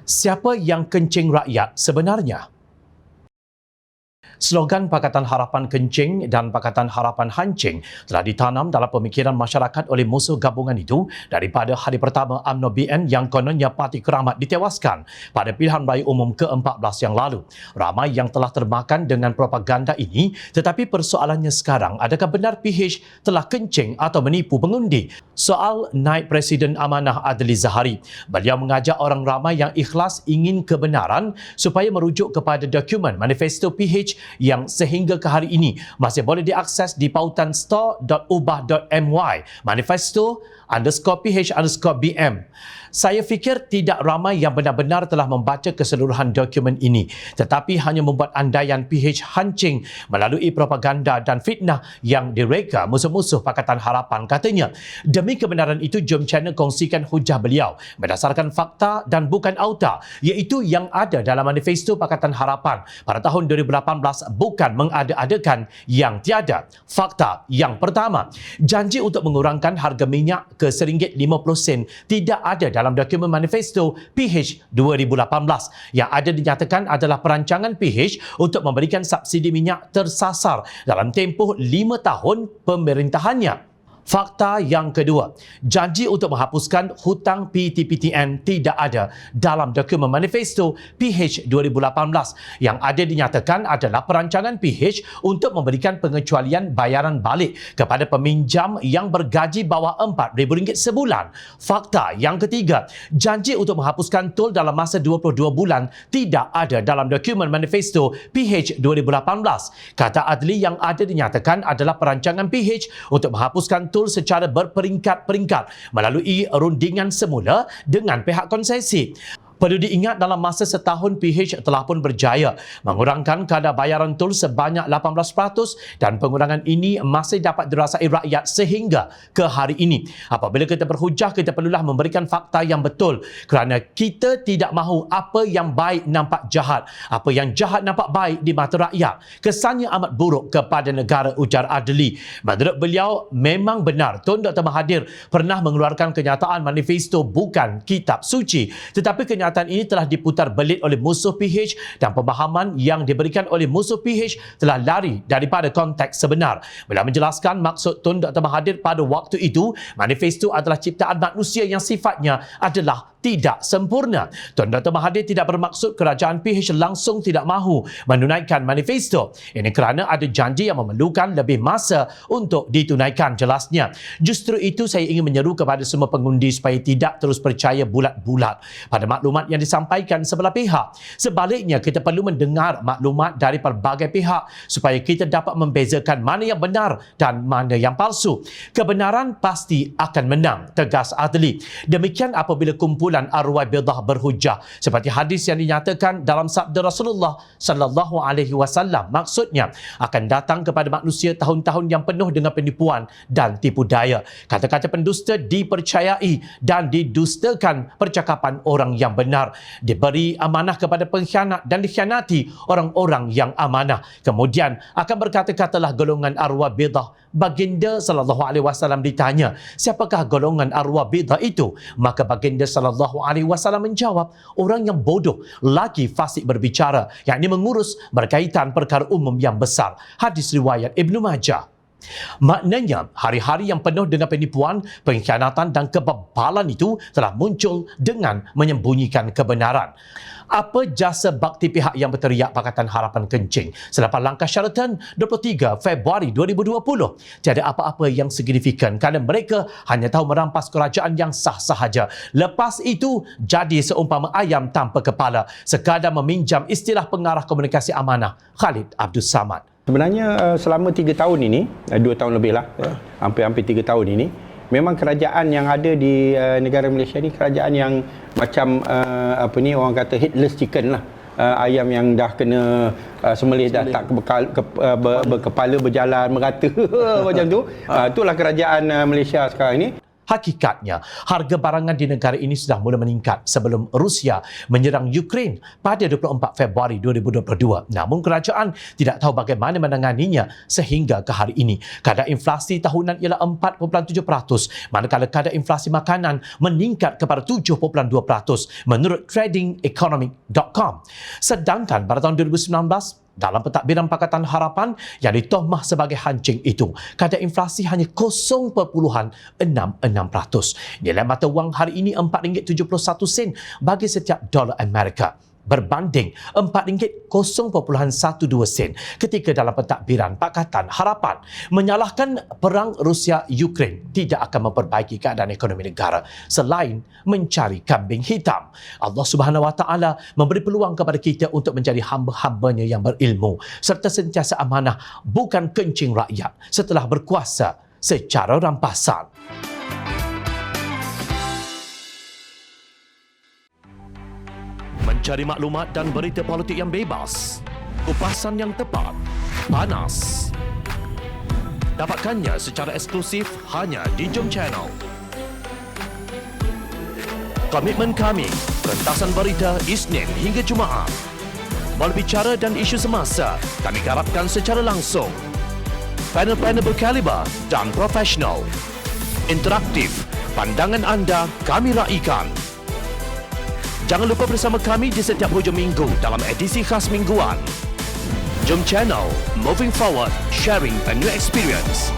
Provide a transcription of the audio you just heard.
Siapa yang kencing rakyat sebenarnya? Slogan Pakatan Harapan Kencing dan Pakatan Harapan Hancing telah ditanam dalam pemikiran masyarakat oleh musuh gabungan itu daripada hari pertama UMNO BN yang kononnya Parti Keramat ditewaskan pada pilihan raya umum ke-14 yang lalu. Ramai yang telah termakan dengan propaganda ini, tetapi persoalannya sekarang, adakah benar PH telah kencing atau menipu pengundi? Soal naib Presiden Amanah Adli Zahari, beliau mengajak orang ramai yang ikhlas ingin kebenaran supaya merujuk kepada dokumen manifesto PH yang sehingga ke hari ini masih boleh diakses di pautan store.ubah.my manifesto_PH_BM. Saya fikir tidak ramai yang benar-benar telah membaca keseluruhan dokumen ini, tetapi hanya membuat andaian PH hancing melalui propaganda dan fitnah yang direka musuh-musuh Pakatan Harapan. Katanya, demi kebenaran itu, jom channel kongsikan hujah beliau berdasarkan fakta dan bukan auta, iaitu yang ada dalam manifesto Pakatan Harapan pada tahun 2018, bukan mengada-adakan yang tiada. Fakta yang pertama, janji untuk mengurangkan harga minyak ke RM1.50 tidak ada dalam dokumen manifesto PH 2018. Yang ada dinyatakan adalah perancangan PH untuk memberikan subsidi minyak tersasar dalam tempoh 5 tahun pemerintahannya. Fakta yang kedua, janji untuk menghapuskan hutang PTPTN tidak ada dalam dokumen manifesto PH 2018. Yang ada dinyatakan adalah perancangan PH untuk memberikan pengecualian bayaran balik kepada peminjam yang bergaji bawah RM4,000 sebulan. Fakta yang ketiga, janji untuk menghapuskan tol dalam masa 22 bulan tidak ada dalam dokumen manifesto PH 2018. Kata Adli, yang ada dinyatakan adalah perancangan PH untuk menghapuskan tol secara berperingkat-peringkat melalui rundingan semula dengan pihak konsesi. Perlu diingat, dalam masa setahun PH telah pun berjaya mengurangkan kadar bayaran tol sebanyak 18% dan pengurangan ini masih dapat dirasai rakyat sehingga ke hari ini. Apabila kita berhujah, kita perlulah memberikan fakta yang betul, kerana kita tidak mahu apa yang baik nampak jahat, apa yang jahat nampak baik di mata rakyat. Kesannya amat buruk kepada negara, ujar Adli. Menurut beliau, memang benar Tun Dr. Mahathir pernah mengeluarkan kenyataan manifesto bukan kitab suci, tetapi kenyataan ini telah diputar belit oleh musuh PH dan pemahaman yang diberikan oleh musuh PH telah lari daripada konteks sebenar. Beliau menjelaskan maksud Tun Dr. Mahathir pada waktu itu, manifesto adalah ciptaan manusia yang sifatnya adalah tidak sempurna. Tun Dr. Mahathir tidak bermaksud kerajaan PH langsung tidak mahu menunaikan manifesto. Ini kerana ada janji yang memerlukan lebih masa untuk ditunaikan, jelasnya. Justru itu saya ingin menyeru kepada semua pengundi supaya tidak terus percaya bulat-bulat pada maklumat yang disampaikan sebelah pihak. Sebaliknya, kita perlu mendengar maklumat dari pelbagai pihak supaya kita dapat membezakan mana yang benar dan mana yang palsu. Kebenaran pasti akan menang, tegas Adli. Demikian apabila kumpulan arwah bidah berhujah seperti hadis yang dinyatakan dalam sabda Rasulullah sallallahu alaihi wasallam, maksudnya akan datang kepada manusia tahun-tahun yang penuh dengan penipuan dan tipu daya. Kata-kata pendusta dipercayai dan didustakan percakapan orang yang benar. Diberi amanah kepada pengkhianat dan dikhianati orang-orang yang amanah. Kemudian akan berkata-katalah golongan arwah bidah. Baginda sallallahu alaihi wasallam ditanya, siapakah golongan arwah bidah itu? Maka baginda sallallahu alaihi wasallam menjawab, orang yang bodoh lagi fasik berbicara, yakni mengurus berkaitan perkara umum yang besar. Hadis riwayat Ibnu Majah. Maknanya, hari-hari yang penuh dengan penipuan, pengkhianatan dan kebebalan itu telah muncul dengan menyembunyikan kebenaran. Apa jasa bakti pihak yang berteriak Pakatan Harapan Kencing selepas langkah Sheraton 23 Februari 2020? Tiada apa-apa yang signifikan kerana mereka hanya tahu merampas kerajaan yang sah sahaja. Lepas itu, jadi seumpama ayam tanpa kepala, sekadar meminjam istilah pengarah komunikasi amanah Khalid Abdul Samad. Sebenarnya selama 3 tahun ini, 2 tahun lebih lah, hampir-hampir 3 tahun ini, memang kerajaan yang ada di negara Malaysia ni kerajaan yang macam orang kata headless chicken lah. Ayam yang dah kena sembelih dah tak berkepala berjalan merata macam tu. Itulah kerajaan Malaysia sekarang ni. Hakikatnya, harga barangan di negara ini sudah mula meningkat sebelum Rusia menyerang Ukraine pada 24 Februari 2022. Namun kerajaan tidak tahu bagaimana menanganinya sehingga ke hari ini. Kadar inflasi tahunan ialah 4.7%, manakala kadar inflasi makanan meningkat kepada 7.2% menurut tradingeconomic.com. Sedangkan pada tahun 2019, dalam pentadbiran Pakatan Harapan yang ditohmah sebagai hancing itu, kadar inflasi hanya 0.66%. Nilai mata wang hari ini RM4.71 bagi setiap dolar Amerika, berbanding RM4.012 ketika dalam pentadbiran Pakatan Harapan menyalahkan perang Rusia-Ukraine tidak akan memperbaiki keadaan ekonomi negara selain mencari kambing hitam. Allah Subhanahu Wa Taala memberi peluang kepada kita untuk menjadi hamba-hambanya yang berilmu serta sentiasa amanah, bukan kencing rakyat setelah berkuasa secara rampasan. Mencari maklumat dan berita politik yang bebas, kupasan yang tepat, panas. Dapatkannya secara eksklusif hanya di Jom Channel. Komitmen kami, pentasan berita Isnin hingga Jumaat. Berbicara dan isu semasa, kami garapkan secara langsung. Panel-panel berkaliber dan profesional. Interaktif, pandangan anda kami raikan. Jangan lupa bersama kami di setiap hujung minggu dalam edisi khas mingguan. Jom Channel, moving forward, sharing a new experience.